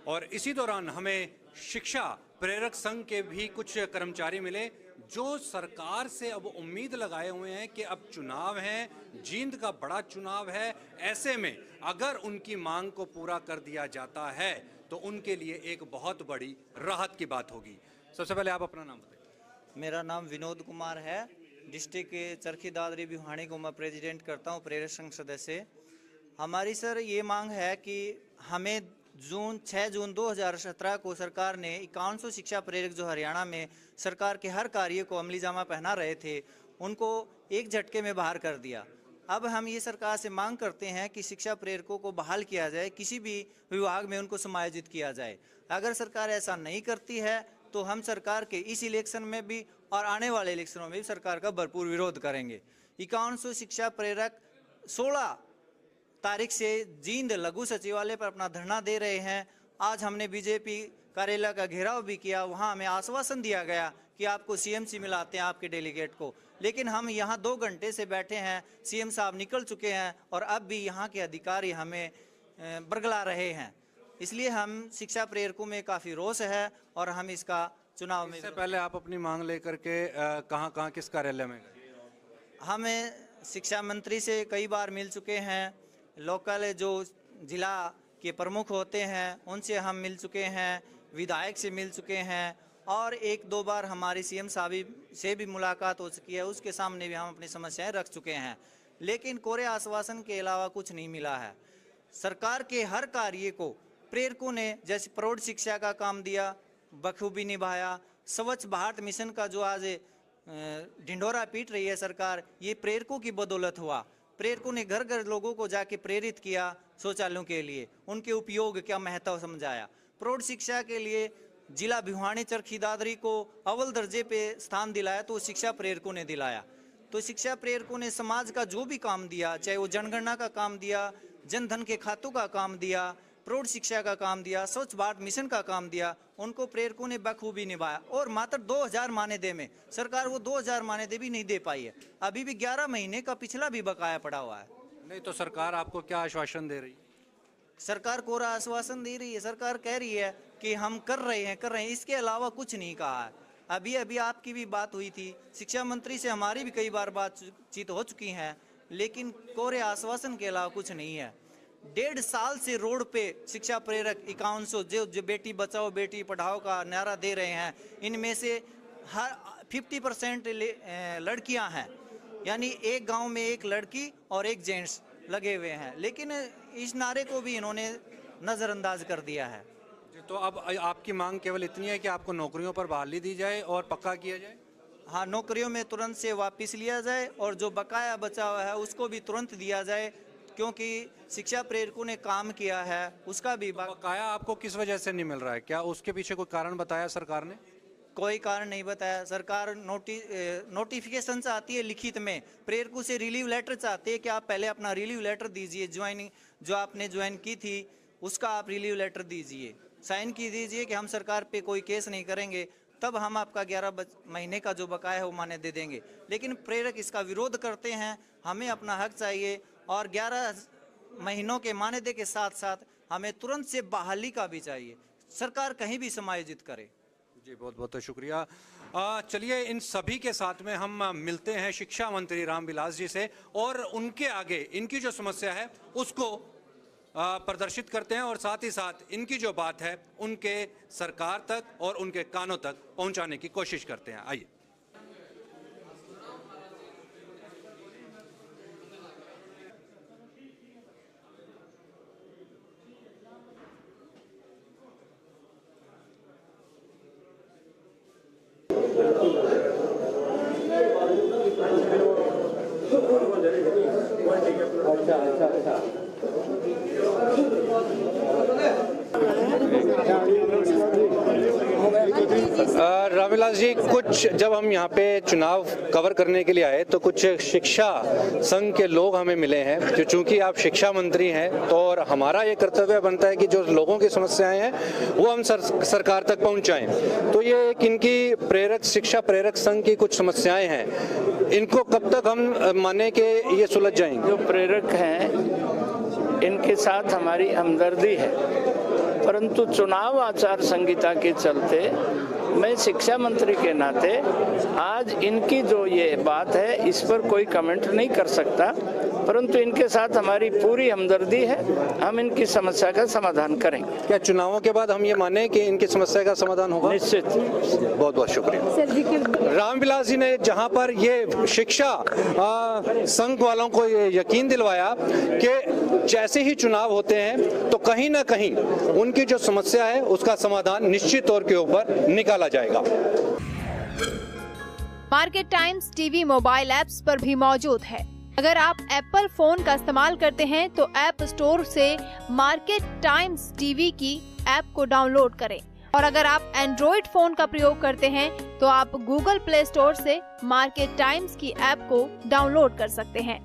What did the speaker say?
और इसी दौरान हमें शिक्षा प्रेरक संघ के भी कुछ कर्मचारी मिले जो सरकार से अब उम्मीद लगाए हुए हैं कि अब चुनाव है, जींद का बड़ा चुनाव है, ऐसे में अगर उनकी मांग को पूरा कर दिया जाता है तो उनके लिए एक बहुत बड़ी राहत की बात होगी। सबसे पहले आप अपना नाम बताइए। मेरा नाम विनोद कुमार है। डिस्ट्रिक्ट चरखी दादरी भिवानी को मैं प्रेसिडेंट करता हूँ, प्रेरक संघ सदस्य। हमारी सर ये मांग है कि हमें 6 जून 2017 को सरकार ने 5100 शिक्षा प्रेरक जो हरियाणा में सरकार के हर कार्य को अमली जामा पहना रहे थे, उनको एक झटके में बाहर कर दिया। अब हम ये सरकार से मांग करते हैं कि शिक्षा प्रेरकों को बहाल किया जाए, किसी भी विभाग में उनको समायोजित किया जाए। अगर सरकार ऐसा नहीं करती है तो हम सरकार के इस इलेक्शन में भी और आने वाले इलेक्शनों में भी सरकार का भरपूर विरोध करेंगे। 5100 शिक्षा प्रेरक 16 तारीख से जींद लघु सचिवालय पर अपना धरना दे रहे हैं। आज हमने बीजेपी कार्यालय का घेराव भी किया, वहां हमें आश्वासन दिया गया कि आपको सीएमसी मिलाते हैं आपके डेलीगेट को, लेकिन हम यहां 2 घंटे से बैठे हैं, सीएम साहब निकल चुके हैं और अब भी यहां के अधिकारी हमें बरगला रहे हैं। इसलिए हम शिक्षा प्रेरकों में काफ़ी रोष है और हम इसका चुनाव में। इससे पहले आप अपनी मांग लेकर के कहाँ किस कार्यालय में गए? हमें शिक्षा मंत्री से कई बार मिल चुके हैं, लोकल जो जिला के प्रमुख होते हैं उनसे हम मिल चुके हैं, विधायक से मिल चुके हैं और 1-2 बार हमारी सीएम साहब से भी मुलाकात हो चुकी है, उसके सामने भी हम अपनी समस्याएं रख चुके हैं, लेकिन कोरे आश्वासन के अलावा कुछ नहीं मिला है। सरकार के हर कार्य को प्रेरकों ने, जैसे प्रौढ़ शिक्षा का काम दिया, बखूबी निभाया। स्वच्छ भारत मिशन का जो आज ढिंढोरा पीट रही है सरकार, ये प्रेरकों की बदौलत हुआ। प्रेरकों ने घर घर लोगों को जाके प्रेरित किया शौचालयों के लिए, उनके उपयोग क्या महत्व समझाया। प्रौढ़ शिक्षा के लिए जिला भिवानी चरखी दादरी को अव्वल दर्जे पे स्थान दिलाया तो शिक्षा प्रेरकों ने दिलाया। तो शिक्षा प्रेरकों ने समाज का जो भी काम दिया, चाहे वो जनगणना का काम दिया, जनधन के खातों का काम दिया, प्रौढ़ शिक्षा का काम दिया, स्वच्छ भारत मिशन का काम दिया, उनको प्रेरकों ने बखूबी निभाया। और मात्र 2000 मानदेय में सरकार वो 2000 मानदेय भी नहीं दे पाई है, अभी भी 11 महीने का पिछला भी बकाया पड़ा हुआ है। नहीं तो सरकार आपको क्या आश्वासन दे रही? सरकार कोरा आश्वासन दे रही है, सरकार कह रही है कि हम कर रहे हैं, इसके अलावा कुछ नहीं कहा है। अभी आपकी भी बात हुई थी, शिक्षा मंत्री से हमारी भी कई बार बातचीत हो चुकी है, लेकिन कोरे आश्वासन के अलावा कुछ नहीं है। 1.5 साल से रोड पे शिक्षा प्रेरक 5100 जो बेटी बचाओ बेटी पढ़ाओ का नारा दे रहे हैं, इनमें से हर 50% लड़कियां हैं, यानी एक गांव में एक लड़की और एक जेंट्स लगे हुए हैं, लेकिन इस नारे को भी इन्होंने नज़रअंदाज कर दिया है। तो अब आपकी मांग केवल इतनी है कि आपको नौकरियों पर बहाली दी जाए और पक्का किया जाए? हाँ, नौकरियों में तुरंत से वापस लिया जाए और जो बकाया बचा हुआ है उसको भी तुरंत दिया जाए, क्योंकि शिक्षा प्रेरकों ने काम किया है उसका भी बकाया आपको किस वजह से नहीं मिल रहा है? क्या उसके पीछे कोई कारण बताया सरकार ने? कोई कारण नहीं बताया। सरकार नोटिफिकेशन चाहती है लिखित में, प्रेरकों से रिलीव लेटर चाहते हैं कि आप पहले अपना रिलीव लेटर दीजिए, ज्वाइनिंग जो आपने ज्वाइन की थी उसका आप रिलीव लेटर दीजिए, साइन की दीजिए कि हम सरकार पे कोई केस नहीं करेंगे, तब हम आपका 11 महीने का जो बकाया है वो माने दे देंगे। लेकिन प्रेरक इसका विरोध करते हैं, हमें अपना हक चाहिए और 11 महीनों के मानदेय के साथ साथ हमें तुरंत से बहाली का भी चाहिए, सरकार कहीं भी समायोजित करे। जी बहुत बहुत शुक्रिया। चलिए इन सभी के साथ में हम मिलते हैं शिक्षा मंत्री रामविलास जी से और उनके आगे इनकी जो समस्या है उसको प्रदर्शित करते हैं और साथ ही साथ इनकी जो बात है उनके सरकार तक और उनके कानों तक पहुंचाने की कोशिश करते हैं। आइए। रामविलास जी, कुछ जब हम यहाँ पे चुनाव कवर करने के लिए आए तो कुछ शिक्षा संघ के लोग हमें मिले हैं, जो चूंकि आप शिक्षा मंत्री हैं तो और हमारा ये कर्तव्य बनता है कि जो लोगों की समस्याएं हैं वो हम सरकार तक पहुँचाएं। तो ये एक इनकी शिक्षा प्रेरक संघ की कुछ समस्याएं हैं, इनको कब तक हम माने कि ये सुलझ जाएंगे? जो प्रेरक हैं इनके साथ हमारी हमदर्दी है परंतु चुनाव आचार संहिता के चलते मैं शिक्षा मंत्री के नाते आज इनकी जो ये बात है इस पर कोई कमेंट नहीं कर सकता, परंतु इनके साथ हमारी पूरी हमदर्दी है, हम इनकी समस्या का समाधान करेंगे। क्या चुनावों के बाद हम ये माने कि इनकी समस्या का समाधान होगा? निश्चित। बहुत बहुत शुक्रिया। रामविलास जी ने जहां पर ये शिक्षा संघ वालों को ये यकीन दिलवाया कि जैसे ही चुनाव होते हैं तो कहीं ना कहीं उनकी जो समस्या है उसका समाधान निश्चित तौर के ऊपर निकाला जाएगा। Market times TV mobile apps पर भी मौजूद है। अगर आप एप्पल फोन का इस्तेमाल करते हैं तो ऐप स्टोर से मार्केट टाइम्स टीवी की ऐप को डाउनलोड करें, और अगर आप एंड्रॉइड फोन का प्रयोग करते हैं तो आप गूगल प्ले स्टोर से मार्केट टाइम्स की ऐप को डाउनलोड कर सकते हैं।